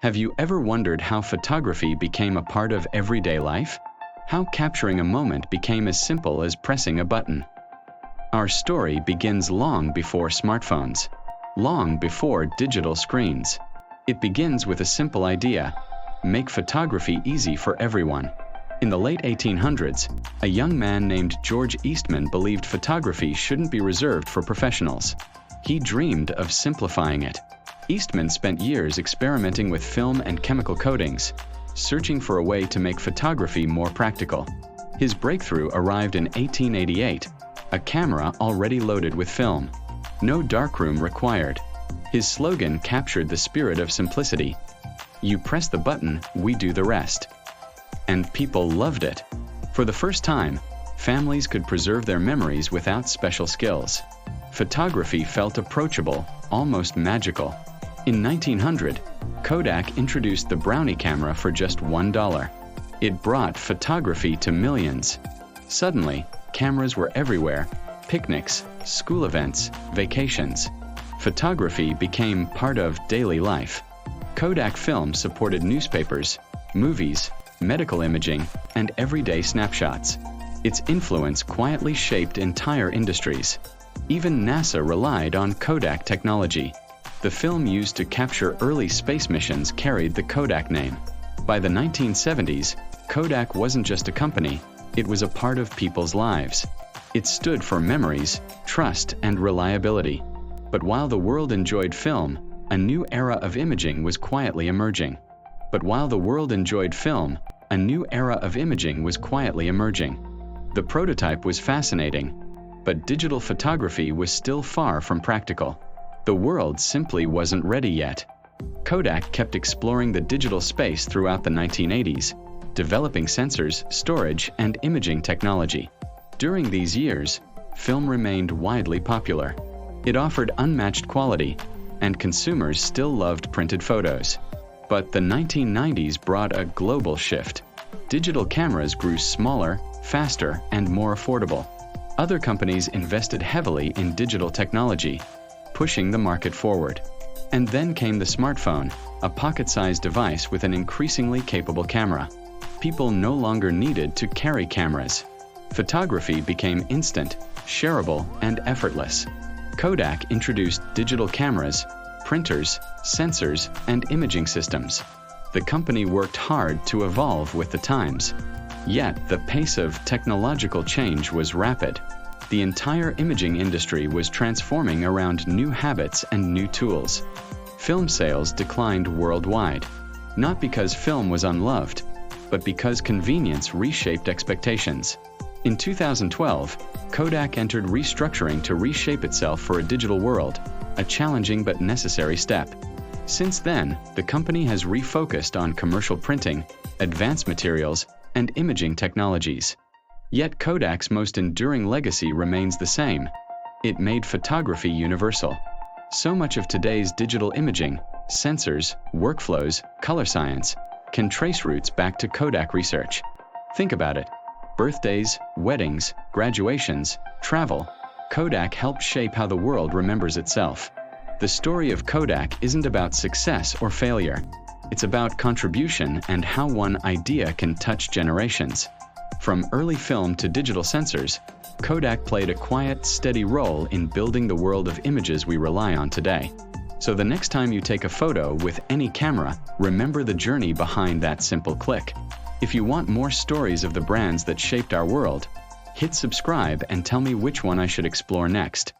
Have you ever wondered how photography became a part of everyday life? How capturing a moment became as simple as pressing a button? Our story begins long before smartphones, long before digital screens. It begins with a simple idea: make photography easy for everyone. In the late 1800s, a young man named George Eastman believed photography shouldn't be reserved for professionals. He dreamed of simplifying it. Eastman spent years experimenting with film and chemical coatings, searching for a way to make photography more practical. His breakthrough arrived in 1888, a camera already loaded with film. No darkroom required. His slogan captured the spirit of simplicity: "You press the button, we do the rest." And people loved it. For the first time, families could preserve their memories without special skills. Photography felt approachable, almost magical. In 1900, Kodak introduced the Brownie camera for just $1. It brought photography to millions. Suddenly, cameras were everywhere: picnics, school events, vacations. Photography became part of daily life. Kodak film supported newspapers, movies, medical imaging, and everyday snapshots. Its influence quietly shaped entire industries. Even NASA relied on Kodak technology. The film used to capture early space missions carried the Kodak name. By the 1970s, Kodak wasn't just a company, it was a part of people's lives. It stood for memories, trust, and reliability. But while the world enjoyed film, a new era of imaging was quietly emerging. The prototype was fascinating, but digital photography was still far from practical. The world simply wasn't ready yet. Kodak kept exploring the digital space throughout the 1980s, developing sensors, storage, and imaging technology. During these years, film remained widely popular. It offered unmatched quality, and consumers still loved printed photos. But the 1990s brought a global shift. Digital cameras grew smaller, faster, and more affordable. Other companies invested heavily in digital technology, pushing the market forward. And then came the smartphone, a pocket-sized device with an increasingly capable camera. People no longer needed to carry cameras. Photography became instant, shareable, and effortless. Kodak introduced digital cameras, printers, sensors, and imaging systems. The company worked hard to evolve with the times. Yet, the pace of technological change was rapid. The entire imaging industry was transforming around new habits and new tools. Film sales declined worldwide, not because film was unloved, but because convenience reshaped expectations. In 2012, Kodak entered restructuring to reshape itself for a digital world, a challenging but necessary step. Since then, the company has refocused on commercial printing, advanced materials, and imaging technologies. Yet Kodak's most enduring legacy remains the same: it made photography universal. So much of today's digital imaging, sensors, workflows, color science, can trace roots back to Kodak research. Think about it: birthdays, weddings, graduations, travel. Kodak helped shape how the world remembers itself. The story of Kodak isn't about success or failure. It's about contribution and how one idea can touch generations. From early film to digital sensors, Kodak played a quiet, steady role in building the world of images we rely on today. So the next time you take a photo with any camera, remember the journey behind that simple click. If you want more stories of the brands that shaped our world, hit subscribe and tell me which one I should explore next.